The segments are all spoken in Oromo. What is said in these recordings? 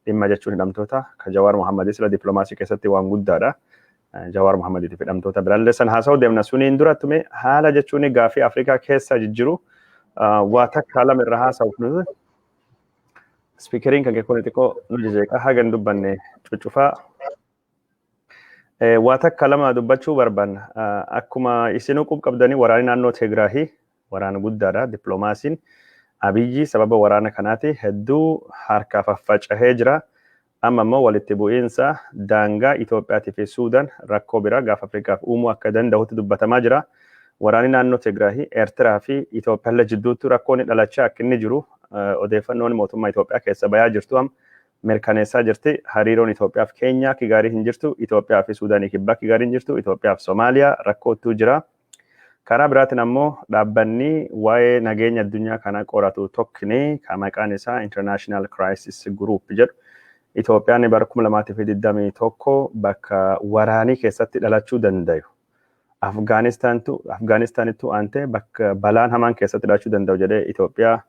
dhimma jechuun hidhamtoota ka Jawaar Mohammadis la dippiloomaasii keessatti waan guddaadha. Jawaar Mohammadiitiif hidhamtoota biraallee san haasa'uu deemna. Suniin durattume haala jechuun gaafii Afrikaa keessa jijjiru waa takka lama irra haasa'uuf nuti. Spiikeriin kan keekkoon xiqqoo nu jejeeqa hagan dubbanne cuccufaa. Waa takka lama dubbachuu barbaanna. Akkuma isinuu qabdanii waraanni naannoo Tigraahii waraana guddaadha. Dippiloomaasiin Abiyyi sababa waraana kanaati hedduu harkaa faffacahee jira. Amma immoo walitti bu'iinsa daangaa Itoophiyaatii fi Suudaan rakkoo biraa gaafa Afrikaaf uumuu akka danda'utti dubbatamaa jira. Waraanni naannoo Tigraahii Eertiraa fi Itoophiyaa jidduutti rakkoon dhalachaa akka inni jiru odeeffannoon mootummaa Itoophiyaa keessa bayaa jirtu mirkaneessaa jirti. Hariiroon Itoophiyaa fi Keenyaa gaarii hin jirtu. Itoophiyaa fi Suudaanii kibbaa gaarii hin jirtu. Itoophiyaa fi Somaaliyaa rakkootu jira. Karaa biraatiin ammoo dhaabbanni waa'ee nageenya addunyaa kana qoratu tokkini kan maqaan isaa International Crisis Group jedhu. Itoophiyaan bara 2021 bakka waraanii keessatti dhalachuu danda'u. Afgaanistaanittu aantee bakka balaan hamaan keessatti dhalachuu danda'u jedhee Itoophiyaa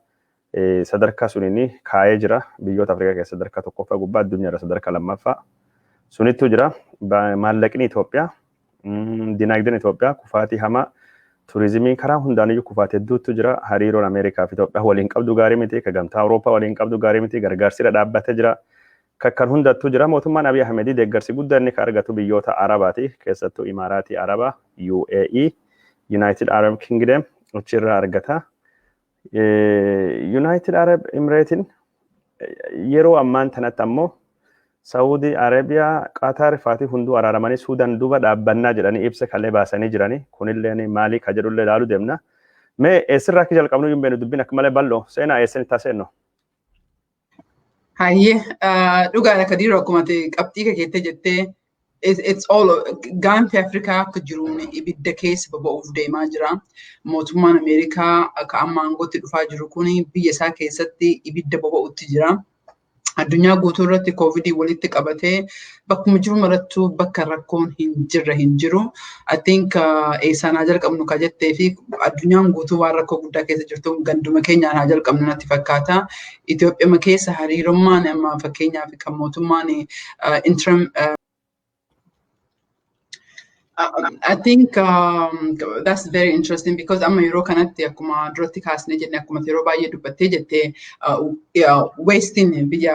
sadarkaa suniin kaa'ee jira. Biyyoota Afrikaa keessa sadarkaa tokkoffaa gubbaa addunyaarra sadarkaa lammaffaa sunittu jira. Maallaqni Itoophiyaa, dinagdeen Itoophiyaa kufaatii hamaa, turizimiin karaa hundaaniyyuu kufaatii hedduutu jira. Hariiroon Ameerikaa fi Itoophiyaa waliin qabdu gaarii miti, ka gamtaa Awurooppaa waliin qabdu gaarii miti, gargaarsira dhaabbatee jira. Kan hundattuu jira. Mootummaan Abiy Ahmedii deeggarsi guddaa inni kan argatu biyyoota Arabaati. Keessattuu Imaaraatii Arabaa, UAE, United Arab Kingdom achirraa argata. United Arab Emirates yeroo ammaan tanatti ammoo Saudi Arabia, Qatar faatii hunduu araaramanii Suudaan duuba dhaabbannaa jedhanii ibsa kallee baasanii jiranii. Kunillee maalii ka jedhullee ilaaluu deemna. Mee eessirraa akka jalqabnu hin beeknu dubbiin akka malee bal'oo seenaa eessin taaseenno. Hayyee dhugaadha Kadiiroo akkuma qabxii keettee jettee it's all gaanfi Afrikaa akka jiruun ibidda keessa boba'uuf deemaa jira. Mootummaan Ameerikaa akka amma aangootti dhufaa jiru kun biyya isaa keessatti ibidda boba'utti jira. Addunyaa guutuu irratti COVID walitti qabatee bakkuma jiru marattuu bakka rakkoon hin jiru. I think eessaan haa jalqabnu ka jettee fi addunyaan guutuu waan rakkoo guddaa keessa jirtu ganduma keenyaan haa jalqabnu natti fakkaata. Itoophiyaa keessa hariirummaan amma fakkeenyaaf kan mootummaan interim I think that's very interesting because amma yeroo kanatti akkuma duratti kaasnee jenne akkuma yeroo baay'ee dubbattee jettee Westin biyya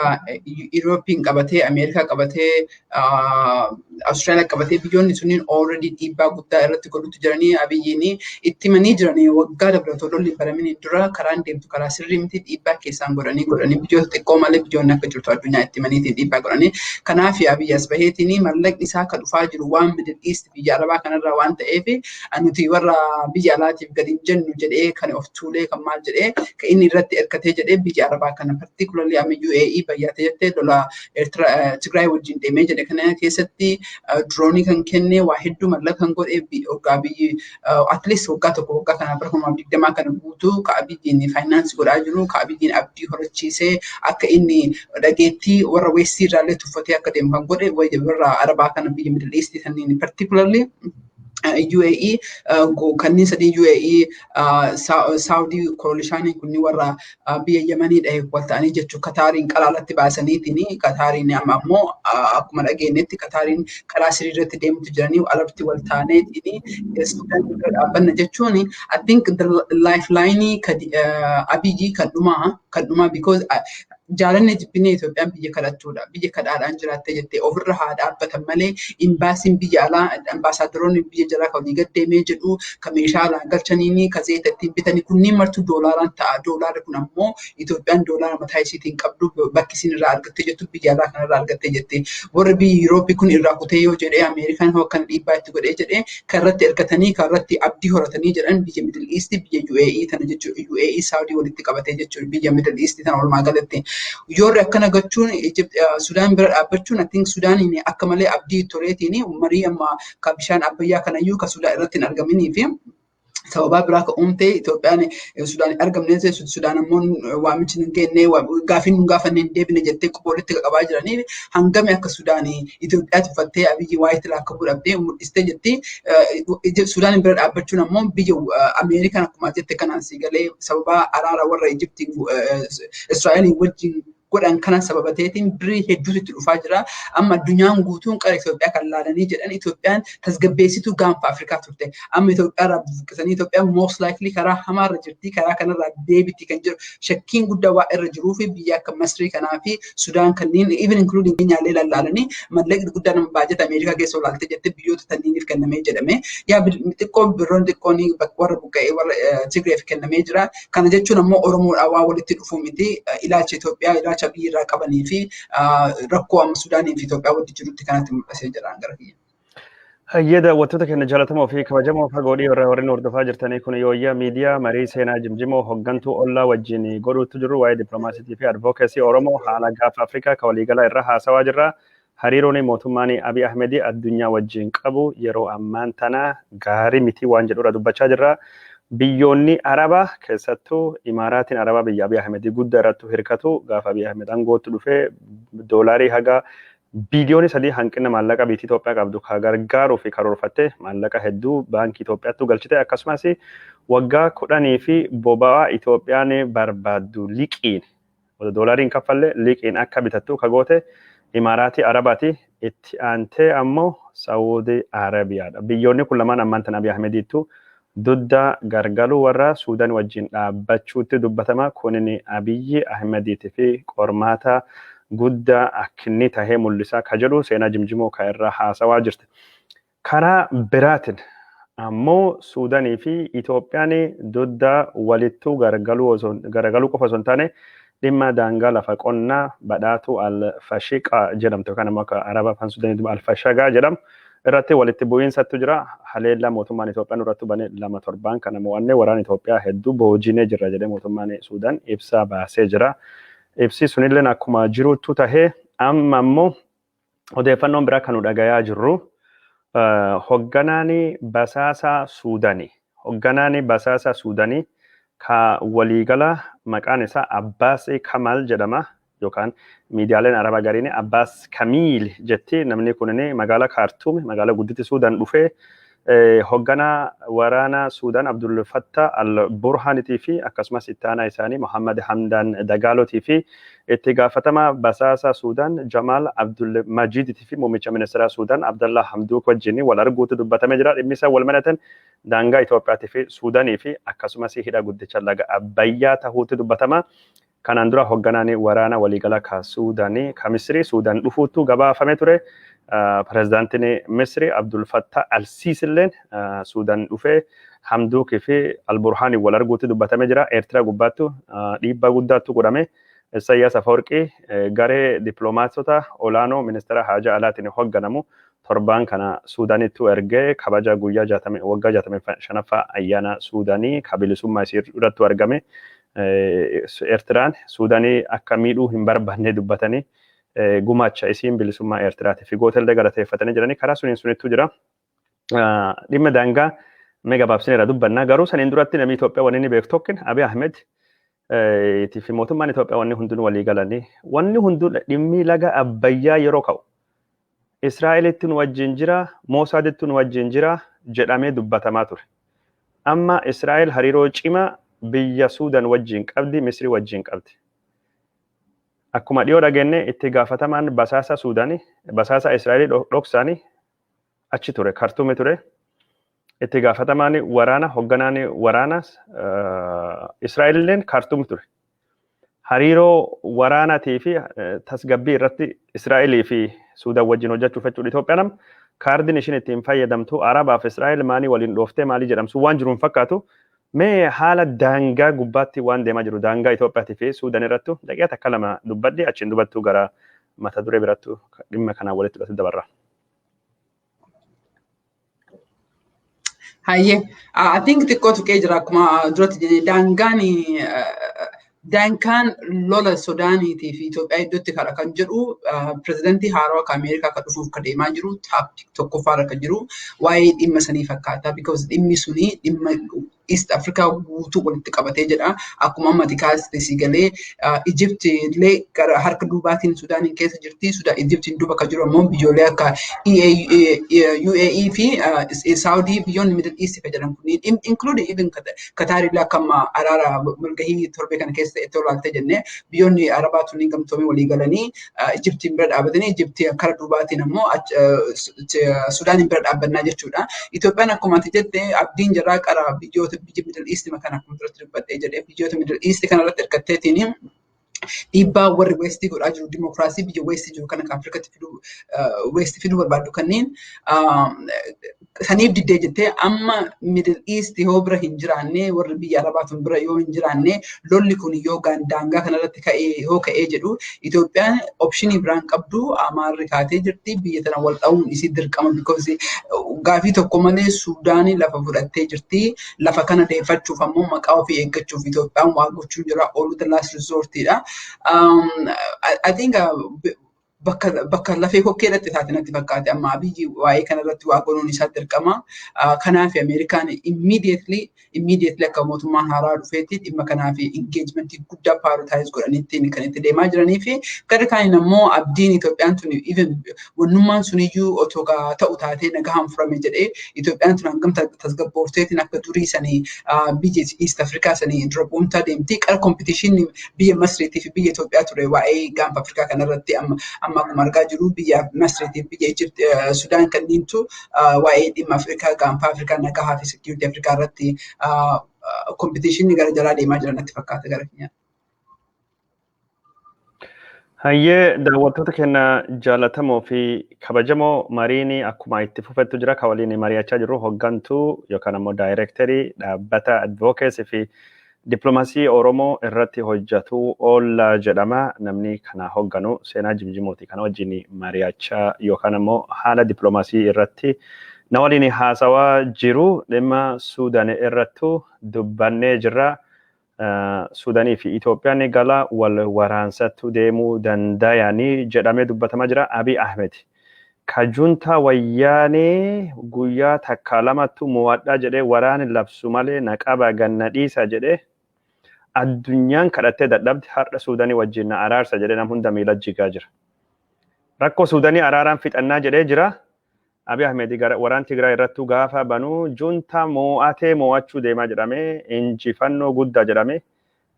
European qabatee Ameerikaa qabatee Australia qabatee biyyoonni sunniin already dhiibbaa guddaa irratti godhutti jiranii Abiyyiin itti manii jiranii waggaa dabalataa lolli baramin dura karaan deemtu karaa sirrii miti dhiibbaa keessaan godhanii biyyoota xiqqoo malee biyyoonni akka jirtu addunyaa itti maniitiin dhiibbaa godhanii kanaaf Abiyyi as baheetiin mallaqni isaa akka dhufaa jiru waan Middle East biyya Arabaa kanarraa waan ta'eef nuti warra biyya alaatiif gadi hin jennu jedhee kan of tuulee kan maal jedhee kan inni irratti erkatee jedhee biyya Arabaa kana particularly amma UAE bayyaatee jettee lola Tigraay wajjin deemee jedhe kana keessatti droonii kan kenne waa hedduu mallaqa kan godhe waggaa biyyi at least waggaa tokko waggaa kana bara 2020 kana guutuu ka Abiyyiin finance godhaa jiru ka Abiyyiin abdii horachiisee akka inni dhageettii warra Westii irraallee tuffatee akka deemu kan godhe warra Arabaa kana biyya Middle East kanneen particularly UAE kanneen sadii UAE Saudi coalition kunni warra biyya Yemanii dhahe walta'anii jechuun Qatariin qalaalatti baasaniitiin Qatariin amma ammoo akkuma dhageenyetti Qatariin karaa sirriirratti deemutti jiranii alatti walta'aneetiin Suudaan dhaabbanna jechuun I think the lifeline Abiyyi kan dhumaa because jaalanne jibbinee Itoophiyaan biyya kadhachuudha. Biyya kadhaadhaan jiraattee jettee ofirra haa dhaabbatan malee imbaasiin biyya alaa ambaasaadaroonni biyya jalaa kan gad deemee jedhu kan meeshaa alaa galchaniini kan zayita ittiin bitanii kunniin martuu doolaaraan ta'a. Doolaarri kun ammoo Itoophiyaan doolaara mataa isiitiin qabdu bakki isin irraa argattee jettu biyya alaa kanarraa argattee jettee warra biyya Yurooppii kun irraa kutee yoo jedhee Ameerikaan hoo akkana dhiibbaa itti godhee jedhee kan irratti ergatanii kan irratti abdii horatanii jedhan biyya Middle East biyya UAE tana jechuudha. UAE Saudi walitti qabatee jechuudha biyya Middle East tana walumaa galatti. Yoorri akkana gochuun Sudaan bira dhaabbachuun I think Sudaaniin akka malee abdii toreetiin marii amma kan bishaan Abbayyaa kanayyuu kan Sudaan irratti hin argaminii fi sababa biraa ka uumte Itoophiyaan Sudaan argamne Sudaan ammoo waamichi hin geenye gaafin hin gaafanne hin deebine jettee quboolitti qabaa jiranii hangame akka Sudaan Itoophiyaatti uffattee Abiyyi waa'ee akka godhabdee mul'istee jetti Sudaan bira dhaabbachuun ammoo biyya Ameerikaan akkuma jette kanaan si galee sababa araara warra Ijiptiin Israa'eliin wajjin godhan kana sababateetiin birrii hedduutu itti dhufaa jira. Amma addunyaan guutuun qara Itoophiyaa kan laalanii jedhan Itoophiyaan tasgabbeessituu gaanfa Afrikaa turte. Amma Itoophiyaa irraa buqqisanii Itoophiyaan most likely karaa hamaarra jirti. Karaa kanarraa deebiti kan jiru shakkiin guddaa waa irra jiruu fi biyya akka Masrii kanaa fi Sudaan kanneen even including Keenyaallee lallaalanii mallaqni guddaa nama baajata Ameerikaa keessa olaaltee jettee biyyoota tanniiniif kennamee jedhame. Yaa xiqqoon birroon xiqqoon warra buqqa'ee warra Tigreef kennamee jira. Kana jechuun ammoo Oromoodhaa waa walitti dhufuu miti. Ilaalcha Itoophiyaa ilaalcha biyya irraa qabanii fi rakkoo amma Sudaanii fi Itoophiyaa walitti jirutti kanatti mul'isee jira gara kiyya. Hayyada wantoota keenya jaalatamoo fi kabajamoo fagoodhii warreen hordofaa jirtanii kun yooyyaa miidiyaa marii seenaa jimjimoo hoggantuu ollaa wajjin godhuutu jiru waa'ee dippiloomaasiitii fi advokeesii Oromoo haala gaafa Afrikaa ka waliigalaa irra haasawaa jirra. Hariiroon mootummaan Abiy Ahmed addunyaa wajjin qabu yeroo ammaan tana gaarii miti waan jedhurra dubbachaa jirra. Biyyoonni Arabaa keessattuu Imaaraatiin Arabaa biyya Abiy Ahmed guddaa irratti hirkatu gaafa Abiy Ahmed aangootti dhufee doolaarii haga biiliyoonii 3 hanqina maallaqa biyya Itoophiyaa qabdu ka gargaaruu fi karoorfatte maallaqa hedduu baankii Itoophiyaatti galchite akkasumas waggaa 10 fi boba'aa Itoophiyaan barbaaddu liqiin doolaariin kaffalle liqiin akka bitattu ka goote Imaaraatii Arabaati itti aantee ammoo Saawudii Arabiyaadha. Biyyoonni kun lamaan ammaan tana Abiy Ahmedittu dudda gargaluu warra Suudaan wajjin dhaabbachuutti dubbatama. Kunin Abiy Ahmediitii fi qormaata guddaa akkinni tahee mul'isaa ka jedhu seenaa jimjimoo ka irraa haasawaa jirti. Karaa biraatiin ammoo Suudaanii fi Itoophiyaan dudda walittuu garagaluu qofa osoo hin taane dhimma daangaa lafa qonnaa badhaatu al-fashiqa jedhamtu yookaan ammoo akka Araba afaan Suudaanii al-fashagaa jedhamu irratti walitti bu'iinsatu jira. Haleellaa mootummaan Itoophiyaan irratti bane 2-7 kana mo'annee waraana Itoophiyaa hedduu boojinee jirra jedhee mootummaan Suudaan ibsaa baasee jira. Ibsi sunillee akkuma jirutu tahee amma ammoo odeeffannoon biraa kan nu dhagayaa jirru hogganaan basaasaa Suudaanii ka waliigala maqaan isaa Abbaas Kamal jedhama yookaan miidiyaaleen Arabaa gariin Abbaas Kamiil jetti namni kunin magaalaa Kaartuum magaalaa guddittii Suudaan dhufee hogganaa waraana Suudaan Abdul Fattah al-Burhaanitii fi akkasumas itti aanaa isaanii Mohammad Hamdan Dagaalotii fi itti gaafatama basaasaa Suudaan Jamaal Abdul Majiditii fi muummicha ministeeraa Suudaan Abdallah Hamduuk wajjin wal arguutu dubbatamee jira. Dhimmi isaa wal maratan daangaa Itoophiyaatii fi Suudaanii fi akkasumas hidha guddicha laga Abbayyaa tahuutu dubbatama. Kanaan dura hogganaan waraana waliigalaa ka Suudaanii ka Misrii Suudaan dhufuutu gabaafamee ture. Pirezidaantiin Misrii Abdul Fattah al-Siisilleen Suudaan dhufee Hamduukii fi al-Burhaanii wal arguutu dubbatamee jira. Eertiraa gubbaattu dhiibbaa guddaatu godhame. Isaayyaas Afeworqii garee dippiloomaatota olaanoo ministeera haajaa alaatiin hogganamu torbaan kana Suudaanittu ergee kabaja guyyaa 65ffaa ayyaana Suudaanii ka bilisummaa isii irratti argame. Eertiraan Suudaanii akka miidhuu hin barbaanne dubbatanii gumaacha isiin bilisummaa Eertiraatiif gootellee galateeffatanii jiranii karaa sunittu jira. Dhimma daangaa mee gabaabsineera dubbannaa garuu saniin duratti namni Itoophiyaa wanni inni beektu tokkin Abiy Ahmed fi mootummaan Itoophiyaa wanni hunduun walii galanii wanni hunduun dhimmi laga Abbayyaa yeroo ka'u Israa'elitti nu wajjin jira Moosaaditti nu wajjin jira jedhamee dubbatamaa ture. Amma Israa'el hariiroo cimaa biyya Suudaan wajjin qabdi Misrii wajjin qabdi. Akkuma dhiyoo dhageenye itti gaafatamaan basaasa Suudaanii basaasa Israa'el dhoksaanii achi ture Kaartuum ture. Itti gaafatamaan waraana hogganaan waraana Israa'elilleen Kaartuum ture. Hariiroo waraanaatii fi tasgabbii irratti Israa'elii fi Suudaan wajjin hojjechuuf jechuudha Itoophiyaan kaardiin ishiin ittiin fayyadamtu Arabaaf Israa'el maanii waliin dhooftee maalii jedhamsu waan jiru hin fakkaatu. Mee haala daangaa gubbaatti waan deemaa jiru daangaa Itoophiyaatii fi Suudaan irratti daqiiqaa takka lama dubbadde achiin dubattuu gara mata duree biraattu dhimma kanaan walitti dhufatu dabarra. Hayyee, I think xiqqoo tuqee jira akkuma duratti jedhee daangaan lola Suudaaniitii fi Itoophiyaa iddootti kaadha kan jedhu pirezidantii haarawaa kan Ameerikaa kan dhufuuf kan deemaa jiru tokkoffaarra kan jiru waa'ee dhimma sanii fakkaata because dhimmi suni dhimma East Africa guutuu walitti qabatee jedha. Akkuma amma kaastee si galee Egypt illee gara harka duubaatiin Sudaaniin keessa jirti. Egyptiin duuba kan jiru ammoo biyyoollee akka UAE fi Saudi biyyoonni Middle East jedhan kunniin include even Qatar illee akka araara walgahii torbee kana keessa itti olaaltee jennee biyyoonni Arabaa tunniin gamtoomee walii galanii Egyptiin bira dhaabatanii Egyptiin kara duubaatiin ammoo Sudaaniin bira dhaabbannaa jechuudha. Itoophiyaan akkuma ati jette abdiin jirraa qara biyyoota biyya Middle East kana akkuma duratti dubbadhee jedhee biyyoota Middle East kanarratti hirkatteetiin dhiibbaa warri Westii godhaa jiru dimokiraasii biyya Westii jiru kana Afrikatti fiduu Westii fiduu barbaadu kanneen saniif diddee jettee amma Middle East yoo bira hin jiraanne warri biyya Arabaatun bira yoo hin jiraanne lolli kun yoo daangaa kanarratti ka'ee jedhu Itoophiyaan opshinii biraan qabdu Amaarri kaatee jirti biyya tana wal dha'uun isii dirqama because gaafii tokko malee Suudaanii lafa fudhattee jirti lafa kana deeffachuuf ammoo maqaa ofii eeggachuuf Itoophiyaan waa gochuu jira ooluta last resortidha. I think bakka lafee kokkeedhatti taate natti fakkaate amma biyyi waa'ee kanarratti waa godhuun isaa dirqama. Kanaaf Ameerikaan immediately akka mootummaan haaraa dhufeetti dhimma kanaaf engagementii guddaa prioritize godhaniitti kan itti deemaa jiranii fi gara kaaniin ammoo abdiin Itoophiyaan tun even wannummaan suniyyuu otoo ta'u taatee nagahaan furame jedhee Itoophiyaan tun hangam tasgabboofteetiin akka durii sanii biyya East Afrikaa sanii dura deemti qara competition biyya Masriitii fi biyya Itoophiyaa ture waa'ee gaanfa Afrikaa kanarratti amma akkuma argaa jiru biyya Masriitii biyya Egypt Sudaan kanniintu waa'ee dhimma Afrikaa gaanfa Afrikaa nagahaa fi security Afrikaa irratti competition gara jalaa deemaa jiran natti fakkaata gara keenya. Hayyee daawwattoota keenya jaallatamoo fi kabajamoo mariin akkuma itti fufettu jira kan waliin mari'achaa jirru hoggantuu yookaan ammoo daayirektarii dhaabbata advokeesii fi dippiloomaasii Oromoo irratti hojjetu oolla jedhama namni kana hogganu seenaa jimjimooti kana wajjin mari'achaa yookaan ammoo haala dippiloomaasii irratti na waliin haasawaa jiru dhimma Suudaan irrattu dubbannee jirra. Suudaanii fi Itoophiyaan gala wal waraansattu deemuu danda'anii jedhamee dubbatamaa jira. Abiy Ahmed kajunta wayyaanee guyyaa takka lamattu mo'adhaa jedhee waraan labsu malee naqaba ganna dhiisa jedhee addunyaan kadhattee dadhabde har'a Suudaanii wajjin na araarsa jedhee nam hunda miila jigaa jira. Rakkoo Suudaanii araaraan fixannaa jedhee jira. Abiy Ahmed waraan Tigraay irrattu gaafa banuu junta mo'atee mo'achuu deemaa jedhamee injifannoo guddaa jedhamee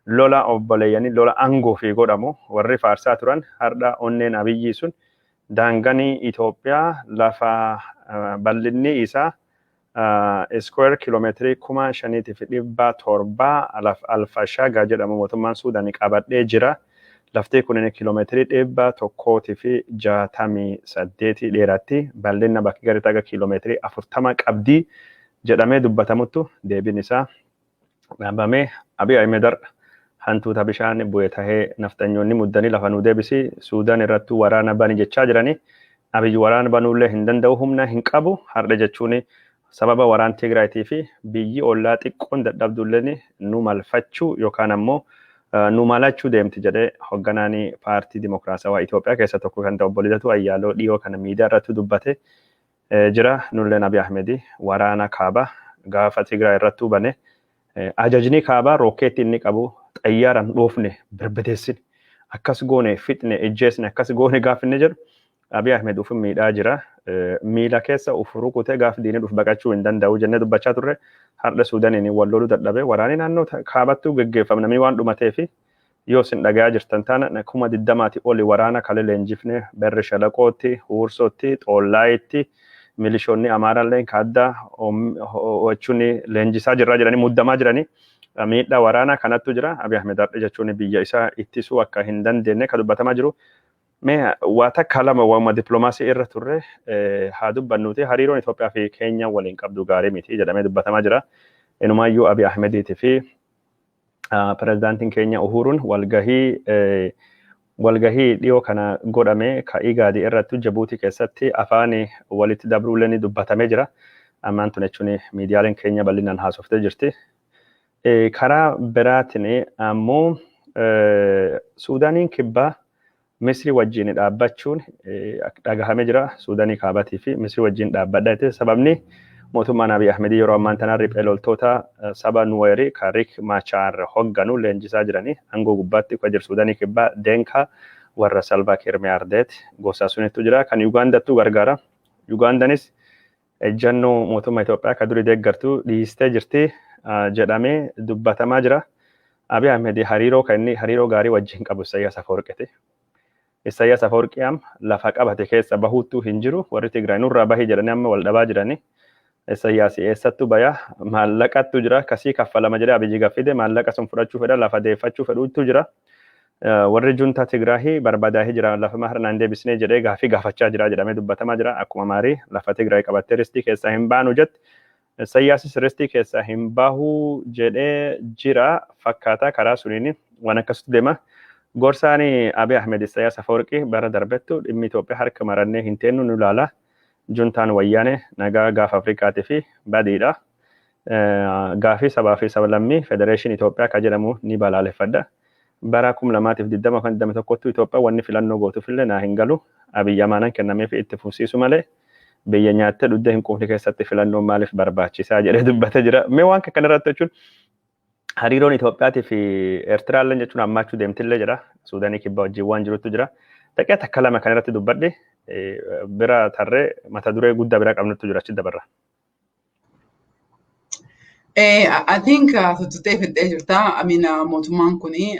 lola obboleeyyanii lola aangoo fi godhamu warri faarsaa turan har'a onneen Abiyyi sun daanganii Itoophiyaa lafa bal'inni isaa square kiiloomeetirii 5,700 alfashagaa jedhamu mootummaan Suudaanii qabadhee jira. Laftee kunin kiiloomeetirii 168 dheeraatti bal'ina bakki gadi taga kiiloomeetirii 40 qabdii jedhamee dubbatamutti deebiin isaa dhaabamee Abiy Ahmed hantuuta bishaan bu'ee tahee naftanyoonni muddanii lafa nu deebisi Suudaan irratti waraana bani jechaa jiranii Abiy waraana banuullee hin danda'u humna hin qabu har'a jechuun sababa waraan Tigraayitii fi biyyi ollaa xiqqoon dadhabdulleen nu malfachuu yookaan ammoo nu malachuu deemti jedhee hogganaanii paartii dimokiraasawaa Itoophiyaa keessa tokko kan ta'u obbo Lidatu Ayyaaloo dhiyoo kana miidiyaa irratti dubbate jira. Nulleen Abiy Ahmed waraana kaaba gaafa Tigraay irratti bane ajajni kaaba rookeetti inni qabu xayyaaran dhoofne birbideessin akkas goone fixne ejjeesne akkas goone gaafinne jedhu Abiy Ahmed ufin miidhaa jira. Miila keessa ufuru kutee gaafa diinii dhuf baqachuu hin danda'u jennee dubbachaa turre. Har'a Suudaaniin wal loluu dadhabee waraanni naannoo kaabattuu geggeeffame namni waan dhumatee fi yoo isin dhagayaa jirtan taana 20,000 oli waraana kale leenjifne Berri Shalaqootti, Huursootti, Xoollaayitti milishoonni Amaaraallee kaaddaa jechuun leenjisaa jirraa jedhanii muddamaa jiranii miidhaa waraanaa kanattu jira. Abiy Ahmed har'a jechuun biyya isaa ittisuu akka hin dandeenye kan dubbatamaa jiru. Mee waa takka lama waamma dippiloomaasii irra turre haa dubbannuuti hariiroon Itoophiyaa fi Keenya waliin qabdu gaarii miti jedhamee dubbatamaa jira. Inumaayyuu Abiy Ahmediitii fi pirezidaantiin Keenya Uhuruun walgahii dhiyoo kana godhame ka Igaadii irratti Jibuutii keessatti afaan walitti dabruullee ni dubbatamee jira. Ammaan tun jechuun miidiyaaleen Keenya bal'inaan haasoftee jirti. Karaa biraatiin ammoo Suudaaniin kibbaa Misri wajjin dhaabbachuun dhagahamee jira. Suudaanii kaabatii fi Misri wajjin dhaabbadha. Sababni mootummaan Abiy Ahmed yeroo ammaan tana riphee loltoota saba Nuweerii kan Riek Machar hogganu leenjisaa jiranii aangoo gubbaatti kan jiru Suudaanii kibbaa Denka warra Salva Kiir Mayardet gosa sunittu jira kan Ugaandattu gargaara. Ugaandanis ejjannoo mootummaa Itoophiyaa kan durii deeggartu dhiistee jirti jedhamee dubbatamaa jira. Abiy Ahmed hariiroo kan inni hariiroo gaarii wajjin qabu Isaayyaas Afeworqiiti. Isaayyaas Afeworqi lafa qabate keessa bahuuttuu hin jiru warri Tigraay nurraa bahii jedhanii amma wal dhabaa jiranii. Isaayyaas eessattuu baya maallaqattu jira kasii kaffalama jedhee Abiyyi gaffide maallaqa sun fudhachuu fedha lafa deeffachuu fedhuutu jira. Warri juntaa Tigraay barbaadaa jira lafa maharnaan deebisnee jedhee gaafachaa jira jedhamee dubbatamaa jira akkuma maarii lafa Tigraay qabattee ristii keessaa hin baanu jette. Isaayyaasis ristii keessaa hin bahu jedhee jira fakkaata karaa suniin waan akkasitti deema. Gorsaan Abiy Ahmed Isaayyaas Afeworqi bara darbettu dhimmi Itoophiyaa harka marannee hin teennu nu ilaala. Juntaan wayyaane nagaa gaafa Afrikaatii fi badiidha. Gaafii sabaa fi sablammii Federeeshinii Itoophiyaa kan jedhamu ni balaaleffadha. Bara 2020 kan 21 Itoophiyaa wanni filannoo gootuufillee naa hin galu. Abiyyi amaanaan kennameef itti fufsiisu malee biyya nyaattee dhudda hin quufne keessatti filannoon maaliif barbaachisaa jedhee dubbatee jira. Mee waan kana irratti jechuun hariiroon Itoophiyaatii fi Eertiraallee jechuun hammaachuu deemtillee jira. Suudaanii kibbaa wajjin waan jirutu jira. Taqee takka lama kan irratti dubbadhe bira tarree mata duree guddaa bira qabnutu jira achi dabarra. I think tutee fidee jirta. Mootummaan kuni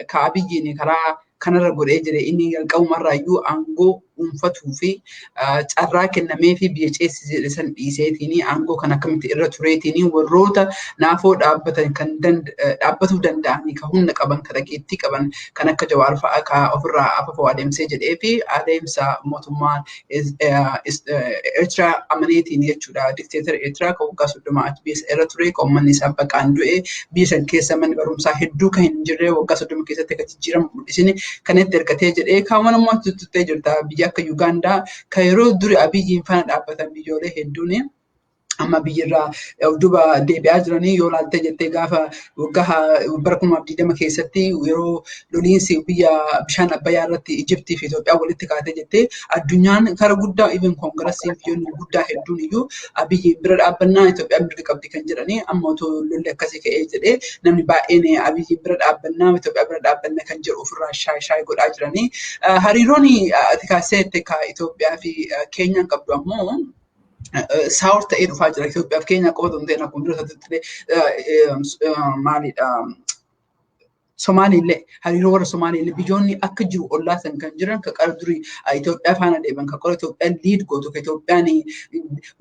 ka Abiyyiin karaa kanarra godhee jire inni jalqabumarraayyuu aangoo dhuunfatuu fi carraa kennamee fi biyya ceessi jedhe san dhiiseetiin aangoo kan akkamitti irra tureetiin warroota naafoo dhaabbatan kan dhaabbatuu danda'anii kan humna qaban kan dhageettii qaban kan akka Jawaar fa'aa kan ofirraa afafoo adeemsee jedhee fi adeemsa mootummaan Eertiraa amaneetiin jechuudha. Dikteetara Eertiraa kan waggaa 30 biyya irra ture kan uummanni isaa baqaan du'e biyya san keessa manni barumsaa hedduu kan hin jirre waggaa 30 keessatti kan jijjiiramu mul'isini kanatti ergatee jedhee kaawwan ammoo tuttee jirta biyya akka Ugaandaa kan yeroo duri Abiyyiin fana dhaabbatan biyyoolee hedduun amma biyyirraa duuba deebi'aa jiranii yoo laaltee jettee gaafa waggaa bara 2020 keessatti yeroo loliinsi biyya bishaan Abbayyaa irratti Ijiptii fi Itoophiyaa walitti kaatee jettee addunyaan karaa guddaa even koongirasiin biyyoonni guddaa hedduun iyyuu Abiyyi bira dhaabbannaa Itoophiyaan mirga qabdi kan jedhanii amma otoo lolli akkasii ka'ee jedhee namni baay'een Abiyyi bira dhaabbannaa Itoophiyaa bira dhaabbanna kan jedhu ofirraa shaayii godhaa jiranii. Hariiroon ati kaasee Itoophiyaa fi Keenyaan qabdu ammoo saawur ta'ee dhufaa jira. Itoophiyaaf Keenya qofa osoo hin ta'in akkuma dura maalidha Somaaliillee hariiroo warra Somaaliillee biyyoonni akka jiru ollaa san kan jiran kan qara durii Itoophiyaa faana deeman kan qora Itoophiyaan liid gootu kan Itoophiyaan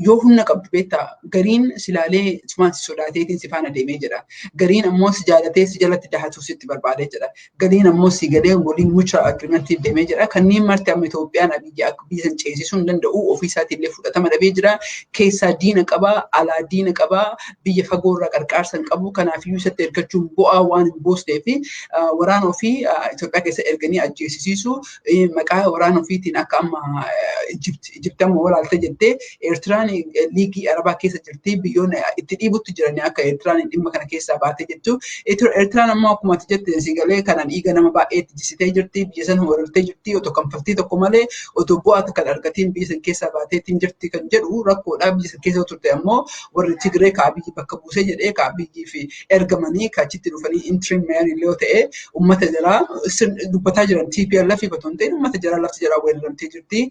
yoo humna qabdu beektaa gariin silaalee sumaatti sodaateetiin si faana deemee jedha. Gariin ammoo si jaalatee si jalatti dahatuu sitti barbaadee jedha. Gariin ammoo si galee waliin mucha agriimantiif deemee jedha. Kanneen marti amma Itoophiyaan Abiyyi akka biyya san ceesisuu hin danda'u ofiisaatillee fudhatama dhabee jira. Keessaa diina qabaa, alaa diina qabaa, biyya fagoorraa qarqaarsa hin qabu. Kanaafiyyuu isatti ergachuun bu'aa waan hin buusneef waraana ofii Itoophiyaa keessa erganii ajjeesisiisu maqaa waraana ofiitiin akka amma Ijipti amma walaaltee jettee Eertiraan liigii Arabaa keessa jirti biyyoonni itti dhiibutti jiranii akka Eertiraan dhimma kana keessaa baatee jettu. Eertiraan ammoo akkuma ati jette sigalee kana dhiiga nama baay'eetti jisitee jirti biyya san horartee jirti otoo kanfaltii tokko malee otoo bu'aa kan argatiin biyya san keessaa baateetiin jirti kan jedhu rakkoodhaa biyya san keessa turte ammoo warri Tigree ka Abiyyi bakka buusee jedhee ka Abiyyi fi ergamanii ka achitti dhufanii interim mayor ta'ee uummata jaraa dubbataa jiran TPLF fi batoon ta'in uummata jaraa lafti jaraa weeraramtee jirti.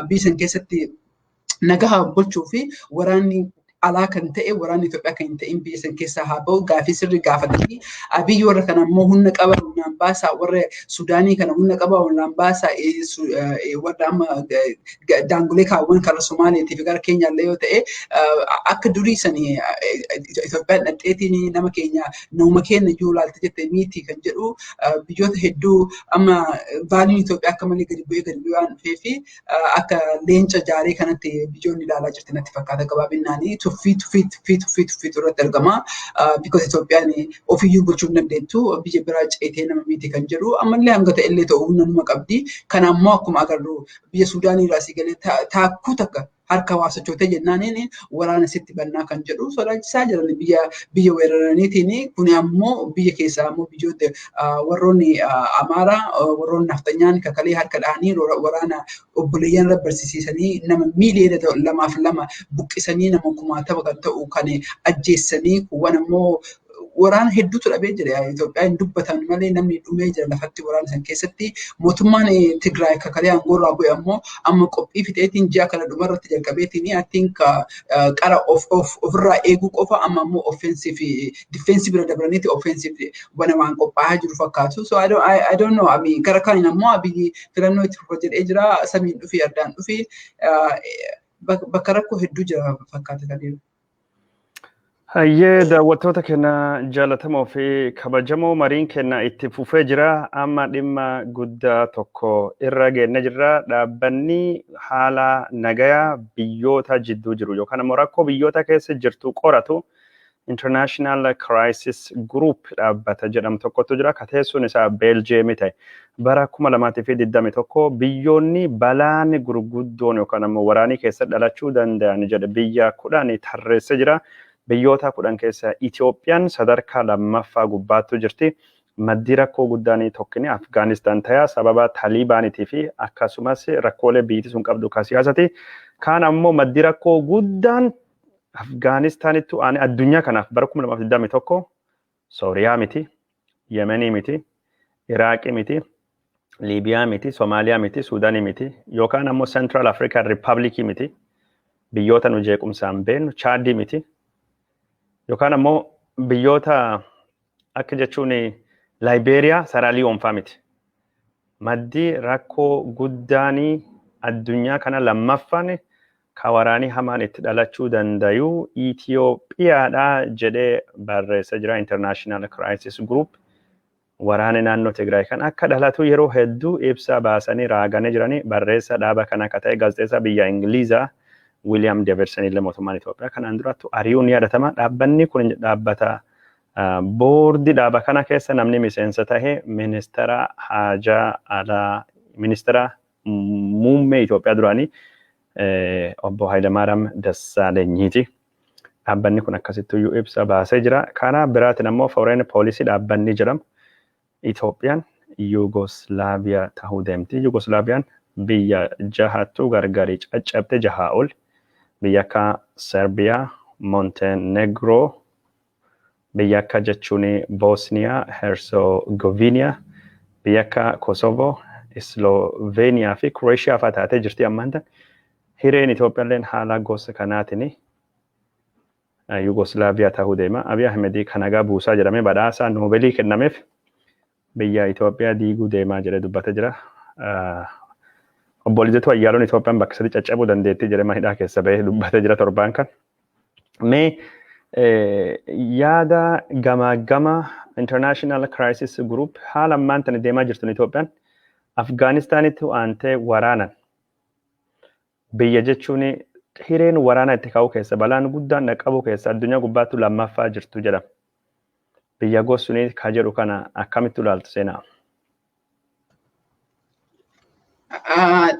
Biyya san keessatti nagaa bulchuu fi waraanni alaa kan ta'e waraanni Itoophiyaa kan hin ta'in biyya san keessaa haa ba'u gaafii sirrii gaafatanii Abiyyi warra kana ammoo humna qaba humnaan baasaa warra Suudaanii kana humna qaba humnaan baasaa warra amma daangulee kaawwan karaa Somaaliitii fi gara Keenyaallee yoo ta'e akka durii sanii Itoophiyaan dhadheetiin nama keenya nama keenya iyyuu laalte jettee miitii kan jedhu biyyoota hedduu amma vaaliin Itoophiyaa akka malee gadi bu'ee waan dhufee fi akka leenca jaarii kanatti biyyoonni ilaalaa jirti natti fakkaata gabaabinnaanii tuffii irratti argama. Because Itoophiyaan ofiyyuu bulchuu hin dandeettu biyya biraa ceetee nama miiti kan jedhu ammallee hanga ta'ellee ta'uu nama qabdi. Kana ammoo akkuma agarru biyya Suudaanii irraa si galee taakkuu takka harka waa sochootee jennaaniin waraana sitti bannaa kan jedhu sodaachisaa jiran biyya weeraraniitiin kun ammoo biyya keessaa ammoo biyyoota warroonni Amaaraa warroonni naftanyaan kakalee harka dhahanii waraana obboleeyyan irra barsiisanii nama miiliyoona 2 buqqisanii nama 10,000 kan ta'u kan ajjeessanii kuwwan ammoo waraana hedduutu dhabee jira Itoophiyaa hin dubbatan malee namni dhumee jira lafatti waraana san keessatti mootummaan Tigraay kakalee aangoorraa bu'e ammoo amma qophii fixeetiin ji'a kana dhumarratti jalqabeetiin I think qara ofirraa eeguu qofa amma ammoo offensive defensive bira dabraniiti offensive waan qophaa'aa jiru fakkaatu so I don't know gara kaaniin ammoo abiyyi filannoo itti fufa jedhee jira samiin dhufii ardaan dhufii bakka rakkoo hedduu jira fakkaata kadeeru. Hayyee daawwattoota keenya jaallatamoo fi kabajamoo mariin keenya itti fufee jira amma dhimma guddaa tokko irra geenne jirra dhaabbanni haala nagayaa biyyoota jidduu jiru yookaan ammoo rakkoo biyyoota keessa jirtu qoratu International Crisis Group dhaabbata jedhamu tokkotu jira kateessuun isaa Beeljeemii ta'e bara 2021 biyyoonni balaan gurguddoon yookaan ammoo waraanii keessa dhalachuu danda'an jedhe biyya 10 tarreessee jira. Biyyoota 10 keessa Itoophiyaan sadarkaa lammaffaa gubbaattu jirti. Maddi rakkoo guddaanii tokkini Afgaanistaan ta'aa sababa Talibaaniitii fi akkasumas rakkoolee biyyi sun qabdu ka siyaasati. Kaan ammoo maddi rakkoo guddaan Afgaanistaanittu aane addunyaa kanaaf bara 2021 Sooriyaa miti, Yemenii miti, Iraaqii miti, Liibiyaa miti, Soomaaliyaa miti, Suudaanii miti yookaan ammoo Central African Republic miti. Biyyoota nu jeequmsaan beeknu Chaadii miti. Yookaan ammoo biyyoota akka jechuun Laayiberiyaa Saraaliyoon fa'aa miti. Maddi rakkoo guddaanii addunyaa kana lammaffaan ka waraanii hamaan itti dhalachuu dandayu Itoophiyaadha jedhee barreessa jira International Crisis Group. Waraana naannoo Tigraay kan akka dhalatu yeroo hedduu ibsa baasanii raaganii jiranii barreessa dhaaba kana akka ta'e gaazexeessaa biyya Ingilizaa William Davidson illee mootummaan Itoophiyaa kanaan durattu ari'uun yaadatama. Dhaabbanni kun dhaabbata boordi dhaaba kana keessa namni miseensa tahe ministeera haajaa alaa ministeera muummee Itoophiyaa duraanii obbo Hayilamaariyaam Dassaalenyiiti. Dhaabbanni kun akkasittuu ibsa baasee jira. Kana biraatiin ammoo foreign policy dhaabbanni jedhamu Itoophiyaan Yugoslaaviyaa tahuu deemti. Yugoslaaviyaan biyya jahattu gargari caccabte jahaa ol. Biyya akka Serbiyaa, Montenegro, biyya akka jechuun Bosniyaa, Herzegovina, biyya akka Kosovo, Sloveeniyaa fi Kroeeshiyaa fa'aa taatee jirti ammaan tan. Hireen Itoophiyaalleen haala gosa kanaatiin Yugoslaaviyaa tahuu deema. Abiy Ahmedii kan nagaa buusaa jedhamee badhaasa Noobeelii kennameef biyya Itoophiyaa diiguu deemaa jedhee dubbatee jira. Obbo Lideetu Ayyaaloon Itoophiyaan bakka sadii caccabuu dandeetti jedhee manhidhaa keessa bahee dubbatee jira torbaan kan. Mee yaada gama International Crisis Group haala ammaan tani deemaa jirtu Itoophiyaan Afgaanistaanitti aantee waraanan biyya jechuun hireen waraana itti ka'uu keessa balaan guddaan dhaqqabuu keessa addunyaa gubbaattu lammaffaa jirtu jedhama. Biyya gosuun ka jedhu kana akkamitti ilaaltu seenaa?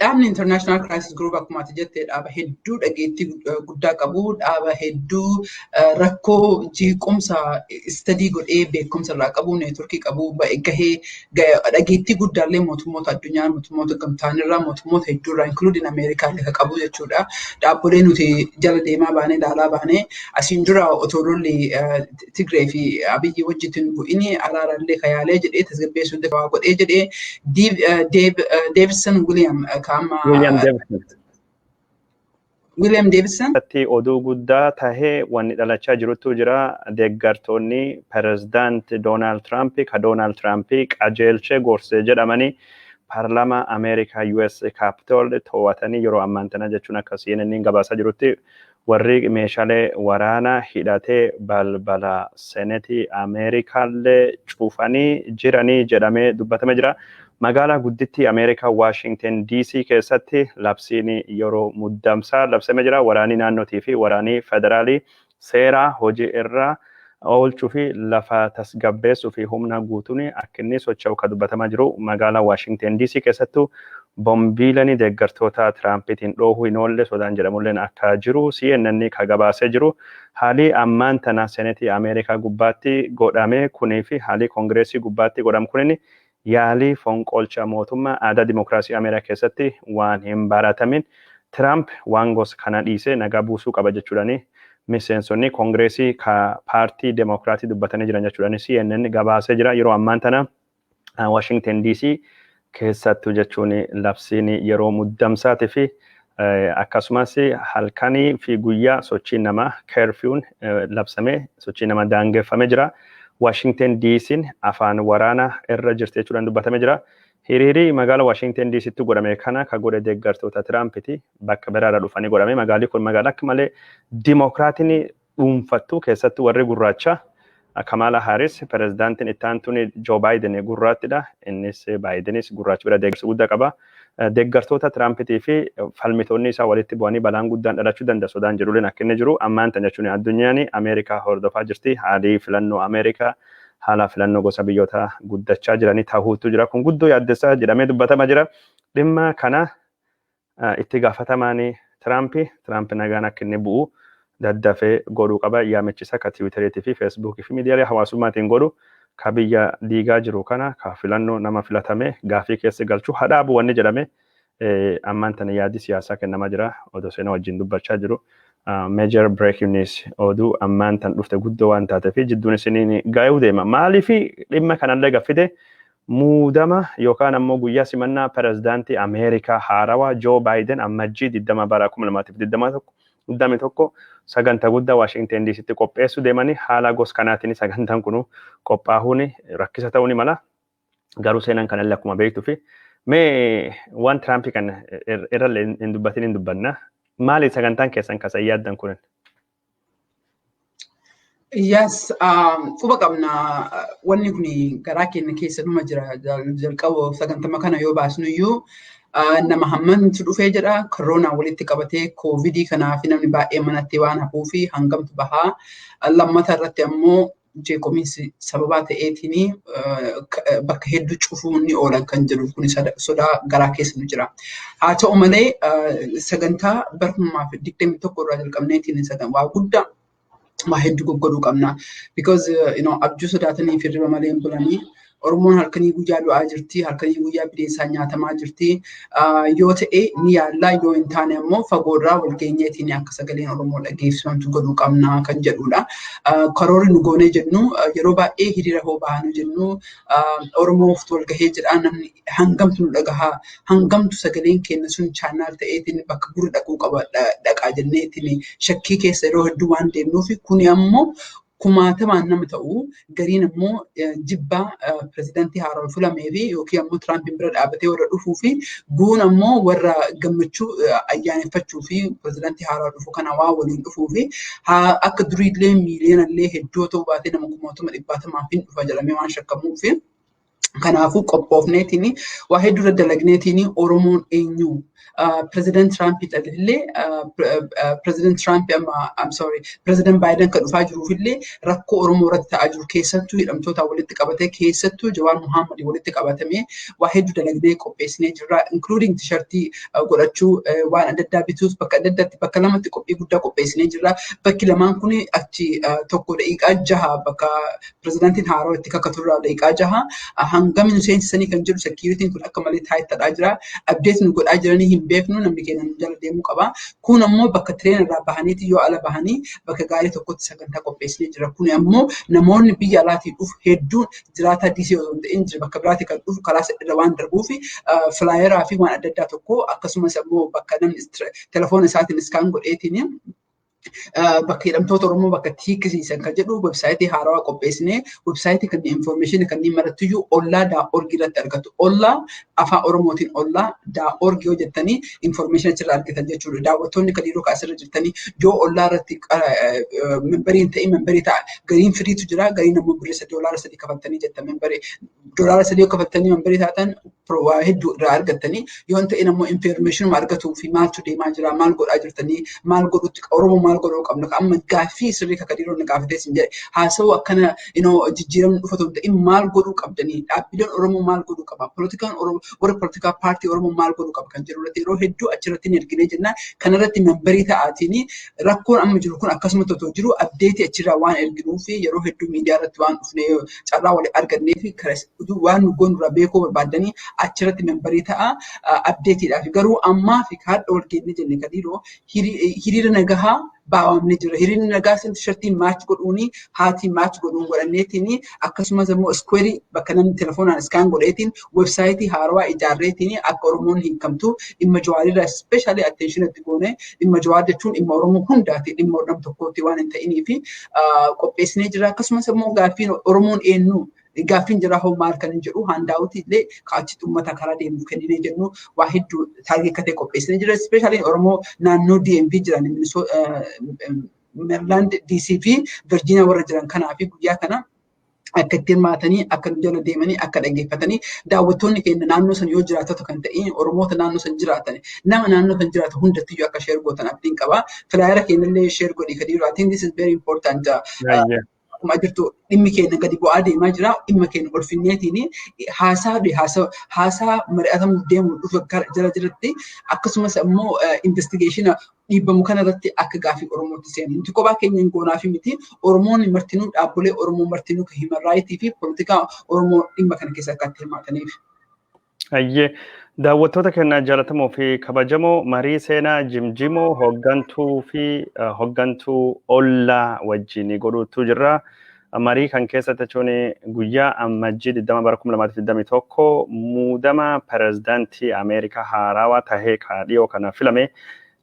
Dhaabni International Crisis Group akkuma ati jettee dhaaba hedduu dhageettii guddaa qabu, dhaaba hedduu rakkoo jeequmsa istadii godhee beekumsa irraa qabu, neetworkii qabu, gahee dhageettii guddaallee mootummoota addunyaa, mootummoota gamtaanirraa, mootummoota hedduurraa, including Ameerikaa illee qabu jechuudha. Dhaabbolee nuti jala deemaa baanee ilaalaa baanee asiin dura otoo lolli Tigree fi Abiyyi wajjiin bu'ini araarallee kayaalee jedhee tasgabbeessuu waa godhee jedhee Davidson William Davidson. Oduu guddaa tahee wanni dhalachaa jirutu jira. Deeggartoonni Pireezidaant Doonaald Tiraamp ka Doonaald Tiraamp qajeelchee gorsee jedhamanii paarlaamaa Ameerikaa US Capitol to'atanii yeroo ammaan tana jechuun akkasii inni gabaasaa jirutti warri meeshaalee waraanaa hidhatee balbala Seneetii Ameerikaallee cufanii jiranii jedhamee dubbatame jira. Magaalaa guddittii Ameerikaa Washington DC keessatti labsiin yeroo muddamsaa labsame jira. Waraanii naannootii fi waraanii federaalii seeraa hojii irraa oolchuu fi lafa tasgabbeessuu fi humna guutuun akka inni socho'u kan dubbatamaa jiru. Magaalaa Washington DC keessattuu bombiilanii deeggartoota Tiraamptiin dhoohuu hin oolle sodaan jedhamulleen akka jiru CNN ka gabaasee jiru haalli ammaan tana senetii Ameerikaa gubbaatti godhame kunii fi haalli koongireesii gubbaatti godhamu kunin yaalii fonqolcha mootummaa aadaa dimokiraasii Ameerikaa keessatti waan hin baratamin Tiraamp waan gosa kana dhiisee nagaa buusuu qaba jechuudhani miseensonni koongireesii ka paartii demokiraatii dubbatanii jiran jechuudhani CNN gabaasee jira yeroo ammaan tana Washington DC keessattuu jechuun labsiin yeroo muddamsaatii fi akkasumas halkanii fi guyyaa sochiin namaa kerfiyuun labsamee sochiin namaa daangeffamee jira. Washington DC'n afaan waraanaa irra jirti jechuudhaan dubbatamee jira. Hiriirii magaala Washington DC'tti godhame kana ka godhe deeggartoota Tiraampiiti bakka biraarraa dhufanii godhame. Magaalli kun magaala akka malee dimokiraatiin dhuunfattu keessattuu warri gurraacha Kamala Harris pirezidaantiin itti aantuun Joe Biden gurraattiidha. Innis Bidenis gurraacha bira deeggarsa guddaa qaba. Deeggartoota Tiraampiitii fi falmitoonni isaa walitti bu'anii balaan guddaan dhalachuu danda'a sodaan jedhuleen akka inni jiru ammaan tan jechuun addunyaan Ameerikaa hordofaa jirti. Haalli filannoo Ameerikaa haala filannoo gosa biyyoota guddachaa jiranii ta'uutu jira. Kun guddoo yaaddessaa jedhamee dubbatama jira. Dhimma kana itti gaafatamaan Tiraamp nagaan akka inni bu'u daddafee godhuu qaba. Yaamichisa ka Tiwiiteriitii fi Feesbuukii fi miidiyaalee hawaasummaatiin godhu ka biyya diigaa jiru kana ka filannoo nama filatame gaafii keessa galchuu hadhaabu wanni jedhame ammaan tana yaadi siyaasaa kennamaa jira. Odoo seenaa wajjin dubbachaa jiru. Major breaking news oduu ammaan tan dhufte guddoo waan taateef jidduun isiniin gaa'uu deema. Maaliif dhimma kanallee gaffite muudama yookaan ammoo guyyaa simannaa pirezidaantii Ameerikaa haarawaa Joe Biden ammajjii 20 bara 2021 sagantaa guddaa Washington DC'tti qopheessuu deemanii haala gosa kanaatiin sagantaan kun qophaa'uun rakkisa ta'uu ni mala. Garuu seenaan kanallee akkuma beektuu fi mee waan Tiraamp kan irrallee hin dubbatin hin dubbanna. Maali sagantaan keessan kasa yaaddan kunin? Yes, quba qabna wanni kun garaa keenya keessa dhuma jira jalqaba sagantama kana yoo baasnu iyyuu nama hammantu dhufee jedha koronaa walitti qabatee koovidii kanaaf namni baay'ee manatti waan hafuu fi hangamtu bahaa lammata irratti ammoo jeequmsi sababaa ta'eetiin bakka hedduu cufuun ni oolan kan jedhu kun sodaa garaa keessa nu jira. Haa ta'u malee sagantaa barnoomaaf 21 irraa jalqabneetiin waa guddaa waa hedduu goggodhuu qabna. Because abjuu sodaatanii fi riba malee hin bulanii Oromoon halkanii guyyaa du'aa jirti, halkanii guyyaa bineensaa nyaatamaa jirti. Yoo ta'e ni yaallaa yoo hin taane ammoo fagoorraa walgeenyeetiin akka sagaleen Oromoo dhageessifantu godhuu qabna kan jedhudha. Karoorri nu goonee jennu yeroo baay'ee hiriira hoo baanu jennu Oromoof walgahee jedha namni hangamtu nu dhagahaa hangamtu sagaleen keenya sun chaanaal ta'eetiin bakka gurra dhaquu qaba dhaqaa jenneetiin shakkii keessa yeroo hedduu waan deemnuuf kuni ammoo kumaatamaan nama ta'u gariin ammoo jibbaa pirezidaantii haaraan filamee fi yookiin ammoo Tiraampiin bira dhaabbatee warra dhufuu fi guun ammoo warra gammachuu ayyaaneffachuu fi pirezidaantii haaraa dhufu kana waa waliin dhufuu fi akka duriillee miiliyoonallee hedduu ta'uu baatee nama 1,100 dhufa jedhamee waan shakkamuu fi kanaafuu qophoofneetiin waa hedduu dalagneetiin Oromoon eenyu President Trump illee President Trump President Biden kan dhufaa jiruufillee rakkoo Oromoo irratti ta'aa jiru keessattuu hidhamtoota walitti qabatee keessattuu Jawaar Muhammad walitti qabatamee waa hedduu dalagnee qopheessinee jirra including tishartii godhachuu waan adda addaa bituus bakka adda addaatti bakka lamatti qophii guddaa qopheessinee jirra. Bakki lamaan kun achi tokko daqiiqaa 6 bakka pirezidaantiin haaraa itti kakaturraa daqiiqaa 6 hangamin seensisanii kan jiru security'n kun akka malee taa'ee jira. Update nu godhaa jiranii hin beeknu namni keenya nu jala deemuu qaba. Kun ammoo bakka tireen irraa bahaniiti yoo ala bahanii bakka gaarii tokkotti sagantaa qopheessinee jira. Kun ammoo namoonni biyya alaatii dhufu hedduun jiraataa DC yoo ta'in jira bakka biraatti kan dhufu karaa irra waan darbuuf flaayeraa fi waan adda addaa tokko akkasumas ammoo bakka namni telefoona isaatiin iskaan godheetiin bakka hidhamtoota Oromoo bakka tiikisiisan kan jedhu websaayitii haarawaa qopheessinee websaayitii kan information kan marattuyyuu ollaa.org irratti argatu. Ollaa afaan Oromootiin ollaa.org yoo jettanii information achirraa argatan jechuudha. Daawwattoonni kan yeroo kaasirra jirtanii yoo ollaa irratti membariin ta'e membarii ta'a. Gariin firiitu jira gariin ammoo birrisa $3 kafattanii jettan membarii $3 yoo kafattanii membarii taatan waa hedduu irraa argattanii yoo hin ta'in ammoo information argatuu fi maaltu deemaa jira maal godhaa jirtanii maal godhutti Oromoo maal godhuu qabna amma gaaffii sirrii akka dhiironni gaafatee sin jedhe haasawuu akkana jijjiiramni dhufatu ta'in maal godhuu qabdanii dhaabbileen Oromoo maal godhuu qaba politikaan Oromoo warra political party Oromoo maal godhu qaba kan jedhu irratti yeroo hedduu achirratti ni argine jenna kanarratti membarii ta'aatiin rakkoon amma jiru kun akkasuma otoo jiru abdeetii achirraa waan erginuu fi yeroo hedduu miidiyaa irratti waan dhufnee carraa wal argannee fi waan nu goonurraa beekuu barbaadanii achirratti membarii ta'a abdeetiidhaaf garuu ammaa fi haadha wal geenne jenne kadiiroo hiriira nagahaa baawamne jira hiriirri nagaa sin tishartiin maach godhuuni haati maach godhuun godhanneetiin akkasumas immoo iskweerii bakka namni telefoonaan iskaan godheetiin websaayitii haarawaa ijaarreetiin akka Oromoon hiikamtu dhimma Jawaariirraa ispeeshaalii atteenshinatti goone dhimma Jawaar jechuun dhimma Oromoo hundaati dhimma nam tokkootti waan hin ta'inii fi qopheessinee jira akkasumas immoo gaaffiin Oromoon eenyu gaaffiin jira hoo maal kan hin jedhu handaa'uuti illee kaachitti uummata karaa deemuuf kenninee jennu waa hedduu taargeeffate qopheessinee jira ispeeshaalii Oromoo naannoo DMV jiran Maryland DC fi Virginia warra jiran kanaa fi guyyaa kana akka ittiin maatanii akka jala deemanii akka dhaggeeffatanii daawwattoonni keenya naannoo san yoo jiraatota kan ta'in Oromoota naannoo san jiraatan nama naannoo san jiraatu hundattiyyuu akka sheer gootan abdiin qaba filaayera keenya illee sheer godhii kadiiru I think this is very important akkuma jirtu dhimmi keenya gadi bu'aa deemaa jira dhimma keenya ulfinneetiin haasaa mari'atamuuf deemu dhufu jala jiratti akkasumas immoo investigeeshina dhiibbamu kanarratti akka gaaffii Oromootti seenu nuti kophaa keenya hin goonaa fi miti Oromoonni martinuu dhaabbilee Oromoo martinuu human rights fi politikaa Oromoo dhimma kana keessa akka hirmaataniif. Ayyee daawwattoota keenyaa jaallatamoo fi kabajamoo marii seenaa jimjimoo hoggantuu ollaa wajjin godhuutu jirra. Marii kan keessatti jechuun guyyaa ammajjii 2021 muudama pirezidaantii Ameerikaa haarawaa tahee dhiyoo kana filame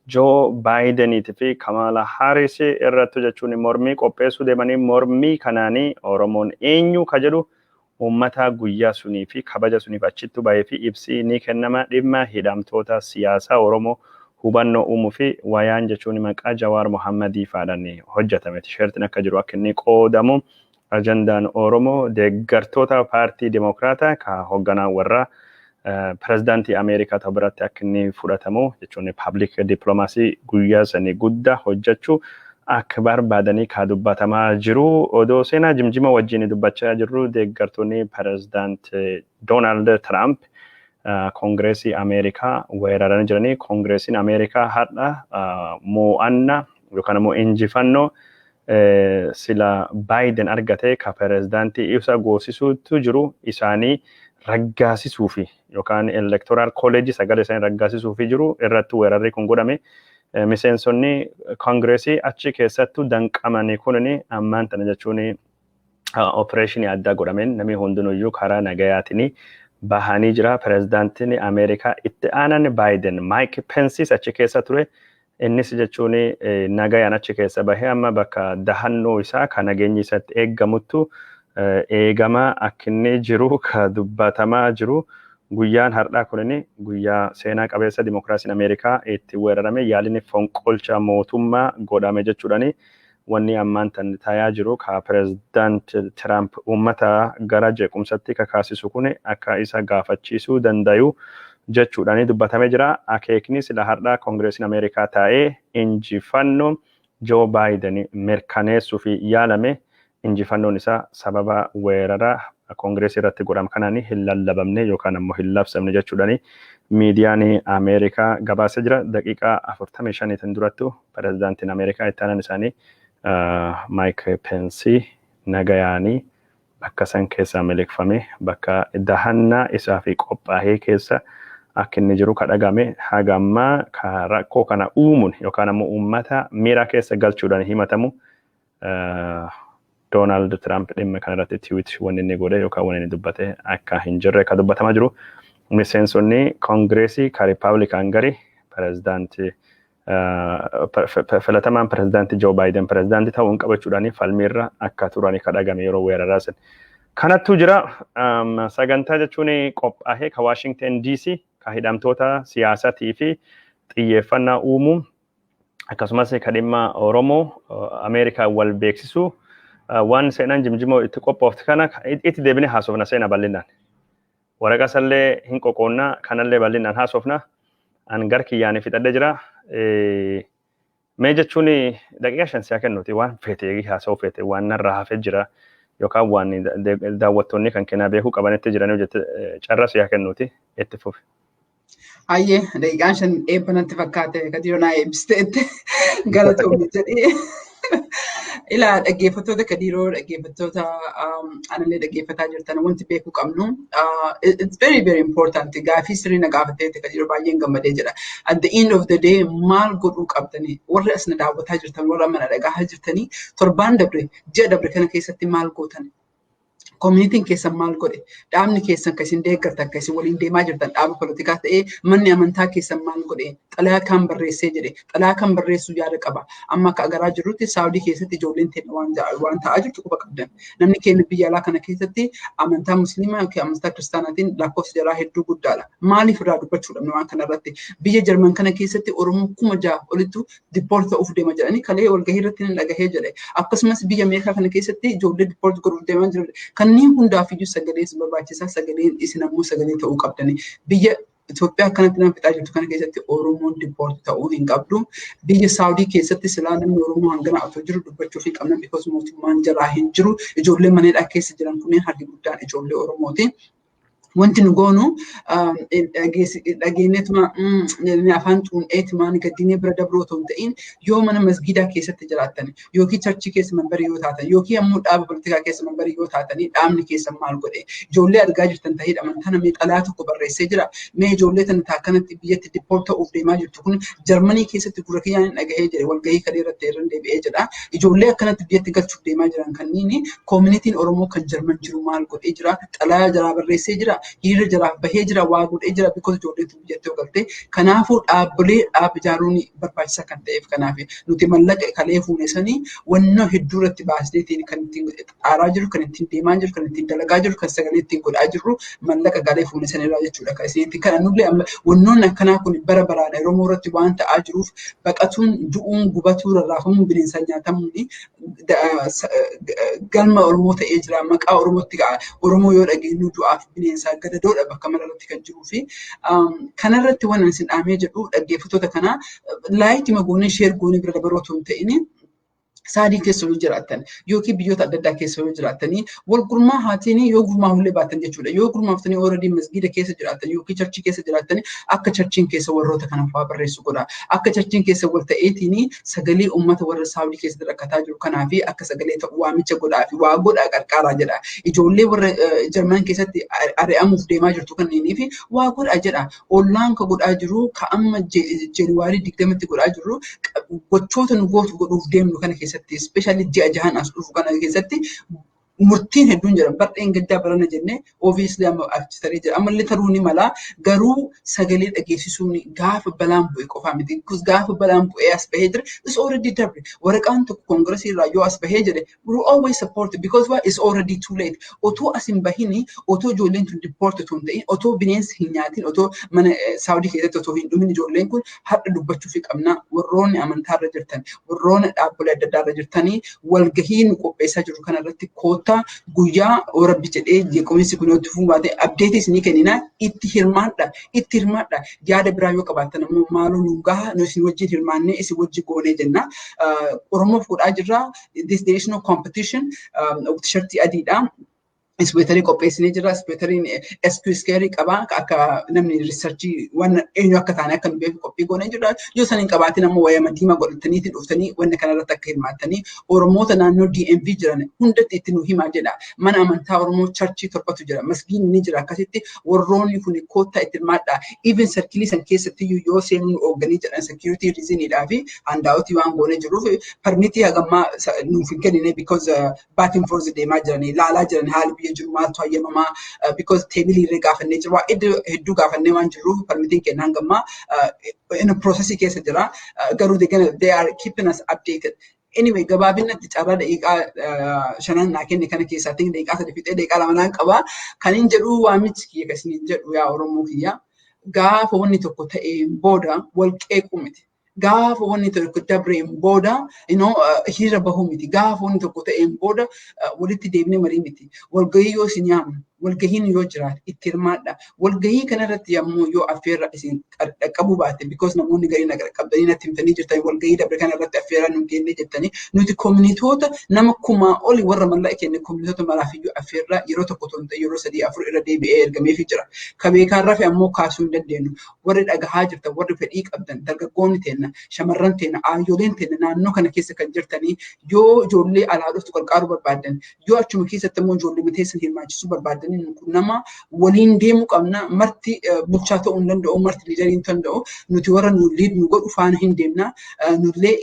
Joe Bideniitii fi Kamala Harris irratti jechuun mormii qopheessuu deemanii mormii kanaanii Oromoon eenyu ka jedhu uummata guyyaa sunii fi kabaja suniif achitti bahee fi ibsii ni kennama dhimma hidhamtoota siyaasaa Oromoo hubannoo uumuu fi wayaan jechuun maqaa Jawaar Mohammadii faadhaan hojjetame tisheertiin akka jiru akka inni qoodamu ajandaan Oromoo deeggartoota paartii Dimokiraataa ka hoogganaa warra pirezidaantii Ameerikaa ta'u biratti akka inni fudhatamu jechuun public diplomacy guyyaa sanii guddaa hojjechuu akka barbaadanii ka dubbatamaa jiru odoo seenaa jimjima wajjin dubbachaa jirru deeggartoonni pirezidaant Donald Trump Kongireesii Ameerikaa weeraranii jiranii Kongireesiin Ameerikaa hadha mo'annaa yookaan immoo injifannoo sila Biden argate ka pirezidaantii ibsa goosisuutu jiru isaanii raggaasisuufi yookaan electoral college sagalee isaanii raggaasisuufi jiru irratti weerarri kun godhame miseensonni Kongireesii achi keessattuu danqamanii kunini ammaan tana jechuun opereeshinii addaa godhameen namni hundinuyyuu karaa nagayaatiin bahanii jira pirezidaantiin Ameerikaa itti aanan Biden Mike Pence achi keessa ture innis jechuun nagayaan achi keessa bahee amma bakka dahannoo isaa kan nageenyi isatti eeggamuttu eegama akka inni jiru ka dubbatamaa jiru guyyaan har'aa kunini guyyaa seenaa qabeessa dimokiraasiin Ameerikaa itti weerarame yaalini fonqolcha mootummaa godhame jechuudhani wanni ammaan tan tayaa jiru ka pirezidaant Trump uummata gara jeequmsatti kakaasisu kun akka isa gaafachiisuu dandayu jechuudhani dubbatamee jira akeekni sila har'aa Kongireesiin Ameerikaa taa'ee injifannoo Joe Biden mirkaneessuu fi yaalame injifannoon isaa sababa weerara Kongireesii irratti godhame kanaan hin lallabamne yookaan ammoo hin labsamne jechuudhani miidiyaan Ameerikaa gabaasee jira daqiiqaa 45 durattu pirezidaantiin Ameerikaa itti aanan isaanii Mike Pence nagayaanii bakka san keessa miliqfame bakka dahannaa isaa fi qophaa'ee keessa akka inni jiru kadhagame haga ammaa ka rakkoo kana uumuun yookaan ammoo uummata miira keessa galchuudhaan himatamu Donald Trump dhimma kanarratti tweet wanni inni godhe yookaan wanni inni dubbate akka hin jirre ka dubbatamaa jiru miseensonni Kongireesii ka Riippaabilikaan gari pirezidaantii filatamaan pirezidaantii Joe Biden pirezidaantii ta'uun qabachuudhaan falmiirra akka turani kadhagame yeroo weeraraa san. Kanattu jira sagantaa jechuun qophaa'ee ka Washington DC ka hidhamtoota siyaasatii fi xiyyeeffannaa uumuu akkasumas ka dhimma Oromoo Ameerikaa wal beeksisuu waan seenaan jimjimoo itti qophoofte kana itti deebine haasofna seenaa bal'inaan. Waraqaa sallee hin qoqoonnaa kanallee bal'inaan haasofna. An gar kiyyaanii fixadhe jira. Mee jechuun daqiiqaa 5 siyaa kennuuti waan feetee haasa'uu feete waan narraa hafee jira. yookaan waan daawwattoonni kan kennaa beekuu qabanitti jiranii hojjette carraa siyaa kennuuti itti fufi. Hayyee daqiiqaan shan eebbanatti fakkaate Kadiiroo naa eebbisteetti galatoomne jedhee. Ilaa dhaggeeffattoota Kadiiroo dhaggeeffattoota anallee dhaggeeffataa jirtan wanti beekuu qabnu it's very very important gaafii sirrii na gaafatteetti Kadiiroo baay'een gammadee jedha. At the end of the day maal godhuu qabdanii warri as na daawwataa jirtan warra mana dhagahaa jirtanii torbaan dabre ji'a dabre kana keessatti maal gootan? Communitiin keessan maal godhe? Dhaabni keessan kan isin deeggartan kan isin waliin deemaa jirtan dhaaba politikaa ta'ee manni amantaa keessan maal godhe? Xalayaa kan barreessee jedhe. Xalayaa kan barreessuu yaada qaba. Amma akka agaraa jirrutti Saawudii keessatti ijoolleen teenya waan ta'aa jirtu quba qabdan. Namni keenya biyya alaa kana keessatti amantaa musliimaa yookiin amantaa kiristaanaatiin lakkoofsi jaraa hedduu guddaadha. Maaliif irraa dubbachuu dhabne waan kanarratti? Biyya Jarman kana keessatti Oromoo 6,000 olittu dipoort ta'uuf deema jedhanii kalee walgahii irratti nan dhagahee jedhe. Akkasumas biyya Ameerikaa kana keessatti ijoollee dipoort godhuuf deemaa jiru. Kanneen hundaaf iyyuu sagalee isin barbaachisaa sagaleen isin ammoo sagalee ta'uu qabdani. Biyya Itoophiyaa akkanatti nama fixaa jirtu kana keessatti Oromoon dipoort ta'uu hin qabdu. Biyya Saawudii keessatti silaa namni Oromoo hangana otoo jiru dubbachuu fi qabna because mootummaan jaraa hin jiru. Ijoollee maneedhaa keessa jiran kunneen harki guddaan ijoollee Oromooti. Wanti nu goonu dhageenyatuma afaan xuun'eetumaan gaddinee bira dabroo otoo hin ta'in yoo mana masgiidaa keessatti jiraattan yookiin charchii keessa mambarii yoo taatan yookiin ammoo dhaaba politikaa keessa mambarii yoo taatanii dhaabni keessan maal godhe ijoollee argaa jirtan ta'ee amantaa namni xalaa tokko barreessee jira mee ijoollee tana taakkanatti biyyatti dipoort ta'uuf deemaa jirtu kun Jarmanii keessatti gurra kiyyaan dhagahee jedhe walgahii kalee irratti irra deebi'ee jedha ijoollee akkanatti biyyatti galchuuf deemaa jiran kanniini koomunitiin Oromoo kan Jarman jiru maal godhee jira xalaa jaraa barreessee jira hiriira jaraaf bahee jira waa godhee jira because ijoolleetu biyyatti galte kanaafuu dhaabbilee dhaab ijaaruun barbaachisaa kan ta'eef kanaaf nuti mallaqa kalee fuune sanii wanna hedduu irratti baasneetiin kan ittiin aaraa jiru kan ittiin deemaa jiru kan ittiin dalagaa jiru kan sagalee ittiin godhaa jirru mallaqa galee fuune sanirraa jechuudha kan isinitti kana nullee wannoonni akkanaa kun bara baraan Oromoo irratti waan ta'aa jiruuf baqatuun du'uun gubatuu rarraafamuun bineensaan nyaatamuun galma Oromoo ta'ee jira maqaa Oromootti Oromoo yoo dhageenyu du'aaf bineensaa gadadoodha bakka mararratti kan jiruu fi kanarratti waan isin dhaamee jedhu dhaggeeffattoota kana laayikii magoonee sheer goonee bira dabaroo otoo hin ta'in Saadii keessa yoo jiraattan yookiin biyyoota adda addaa keessa yoo jiraatanii wal gurmaa haatanii yoo gurmaa'ullee baatan jechuudha. Yoo gurmaaftanii ooradii masgiida keessa jiraattan yookiin charchii keessa jiraatanii akka charchiin keessa warroota kana fa'aa barreessu godha. Akka charchiin keessa wal ta'eetiin sagalee uummata warra Saawudii keessatti rakkataa jiru kanaa fi akka sagalee ta'u waamicha godhaa fi waa godhaa qarqaaraa jedha. Ijoollee warra Jarman keessatti ari'amuuf deemaa jirtu kanneenii fi waa godhaa jedha. Ollaan ka godhaa jiru ka amma Januwaarii 20tti godhaa jiru gochoota nu gootu godhuuf deemnu kana keessa especially ji'a jahan as dhufu kana keessatti murtiin hedduun jira bardeen gaddaa barana jennee obviously amma aktisarii jira ammallee taruu ni mala garuu sagalee dhageessisuun gaafa balaan bu'e qofaa miti gaafa balaan bu'ee as bahee jira is already darbe waraqaan tokko koongiresii irraa yoo as bahee jire we always support it because why is already too late otoo as hin bahini otoo ijoolleen tun deport otoo hin ta'in otoo bineensi hin nyaatin otoo mana Saawudii keessatti otoo hin dhumin ijoolleen kun har'a dubbachuu fi qabna warroonni amantaarra jirtan warroonni dhaabbilee adda addaarra jirtanii walgahii nu qopheessaa jiru kanarratti koota guyyaa Rabbi jedhee jeequmsi kun itti fufaate abdeetii isinii kennina itti hirmaadha yaada biraa yoo qabaattan ammoo maaloo nu gaha nu isin wajjin hirmaannee isin wajjin goonee jenna Oromoof godhaa jirra this there is no competition t-shirtii adiidha Ispeetarii qopheessinee jira. Ispeetariin SQ Square qaba. Akka namni riisarchii waan eenyu akka taane akka nu beeku qophii goonee jira. Yoo saniin qabaatiin ammoo wayaa madiima godhataniiti dhuftanii wanna kanarratti akka hirmaattanii Oromoota naannoo DMV jiran hundatti itti nu himaa jedha. Mana amantaa Oromoo charchii torbatu jira. Masgiin ni jira. Akkasitti warroonni kun koottaa itti hirmaadha. Even sarkilii san keessatti yoo seenuun oogganii jedhan security reasoniidhaa fi handaa'otii waan goonee jiruuf permitii hagammaa nuuf hin kennine because back and forth deemaa jiranii ilaalaa jiran haala biyya jiru maaltu hayyamamaa because teebilii irra gaafannee jiru waa hedduu gaafannee waan jiruuf permitiin kenna hangammaa in a processii keessa jira garuu they are keeping us updated. Anyway, gabaabinatti carraa daqiiqaa shanan naa kenne kana keessatti daqiiqaa 3 fixee daqiiqaa 2 naan qaba. Kan hin jedhu waamichi kiyya kasini jedhu yaa Oromoo kiyya. Gaafa wanni tokko ta'een booda wal qeequu miti. Gaafa wanni tokko dabreen booda hiriira bahuu miti. Gaafa wanni tokko ta'een booda walitti deebinee marii miti. Walgahii yoo isin yaamnu walgahiin yoo jiraate itti hirmaadha. Walgahii kanarratti yommuu yoo affeerra isin qaqqabuu baate because namoonni gariin qaqqabdanii natti himtanii jirtanii walgahii dabre kanarratti affeerraa nu geenne jettanii nuti koominiitoota nama kumaa oli warra mallaqa kenne koominiitoota maraafiyyuu affeerraa yeroo tokko ton ta'e yeroo 3-4 irra deebi'ee ergameefii jira. Kabeekaan rafe ammoo kaasuu hin dandeenyu. Warri dhagahaa jirtan warri fedhii qabdan dargaggoonni teenna shamarran teenna aayyoleen teenna naannoo kana keessa kan jirtanii yoo ijoollee alaa dhuftu qarqaaruu barbaadan yoo achuma keessatti immoo ijoollee miteessan hirmaachisuu barbaadanii nama waliin deemuu qabna marti bulchaa ta'uu hin danda'u marti liideriin ta'uu danda'u nuti warra nu liid nu godhu faana hin deemna nullee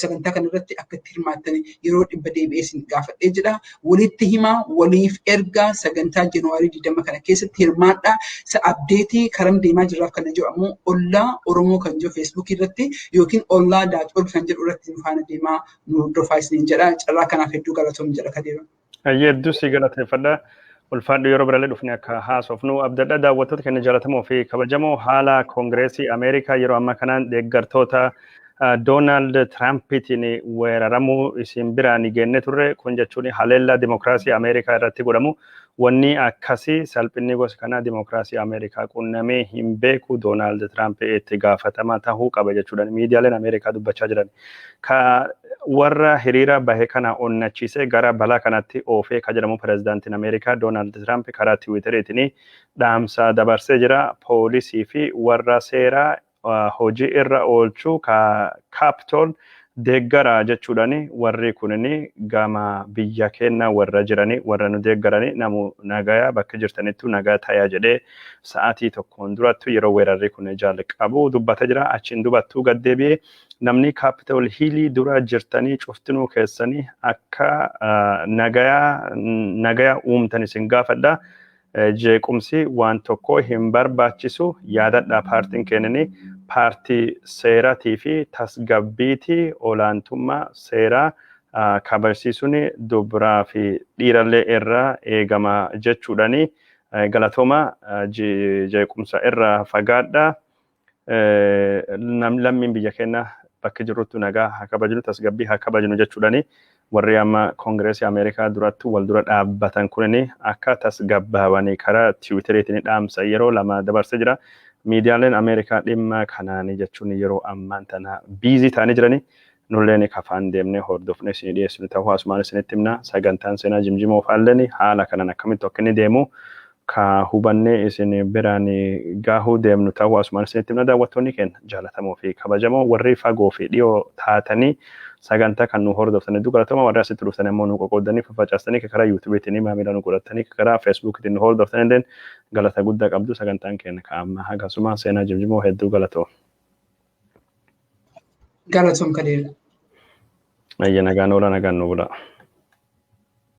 sagantaa kanarratti akka itti hirmaattan yeroo dhibba deebi'ee isin gaafadhee jedha walitti himaa waliif ergaa sagantaa Januwaarii 20 kana keessatti hirmaadhaa abdeetii karam deemaa jirraaf kana jiru ammoo ollaa Oromoo kan jiru feesbuukii irratti yookiin ollaa daacol kan jedhu irratti nu faana deemaa nu hordofaa isiniin jedha carraa kanaaf hedduu galatoom jedha kadeema. Hedduu si galateeffadha. Ulfaadhu yeroo birallee dhufne akka haasofnu abdadha daawwattoota keenya jaallatamoo fi kabajamoo haala koongireesii Ameerikaa yeroo ammaa kanaan deeggartoota Donald Trumpitiin weeraramuu isin biraan geenne turre kun jechuun haleellaa dimokiraasii Ameerikaa irratti godhamu wanni akkasii salphinni gosa kanaa dimokiraasii Ameerikaa qunnamee hin beeku Donald Trump itti gaafatamaa tahuu qaba jechuudhaan miidiyaaleen Ameerikaa dubbachaa jiran. Warra hiriira bahe kana onnachiisee gara balaa kanatti oofee ka jedhamu pirezidaantiin Ameerikaa Donald Trump karaa Tiwiiteriitiin dhaamsa dabarsee jira. Poolisii fi warra seeraa hojii irra oolchuu Capitol deeggara jechuudhaan warri kunini gama biyya keenya warra jiranii warra nu deeggaranii namu nagaya bakka jirtanittu nagaa tayaa jedhee sa'aatii tokkoon durattu yeroo weerarri kun jalqabu dubbata jira. Achiin dubattuu gad deebi'ee namni Capitol Hill dura jirtanii cuftinuu keessanii akka nagaya uumtan isin gaafadha. Jeequmsi waan tokko hin barbaachisu yaadadha paartiin keenyanii paartii seeraatii fi tasgabbiitii olaantummaa seeraa kabachiisuun dubaraa fi dhiirallee irraa eegama jechuudhaani galatooma jeequmsa irraa fagaadha. Lammiin biyya keenya bakka jirrutti nagaa haa kabajnu tasgabbii haa kabajnu jechuudhaani warri amma koongireesii Ameerikaa duratti wal dura dhaabbatan kunini akka tasgabbaawanii karaa Tiwiiteriitiin dhaamsa yeroo lama dabarsee jira. Miidiyaaleen Ameerikaa dhimma kanaanii jechuun yeroo ammaan tana biizii ta'anii jiranii nulleen kafaan deemnee hordofnee isin dhiyeessinu ta'uu asumaan isinitti himna. Sagantaan seenaa jimjimoo faalleen haala kanaan akkamitti akka inni deemu ka hubannee isin biraan gaahuu deemnu ta'uu asumaan isinitti himna. Daawwattoonni keenya jaallatamoo fi kabajamoo warri fagoo fi dhiyoo taatanii sagantaa kan nu hordoftan hedduu galatoomaa warra asitti dhuftan immoo nu qoqqoodanii facaastanii karaa yuutuubiitiin maamila nu godhatanii karaa feesbuukiitiin nu hordoftan illee galata guddaa qabdu sagantaan keenya ka'amma akkasuma seenaa jimjimoo hedduu galatoo. Galatoom kadeera. Ayya nagaan oola nagaan nu bula.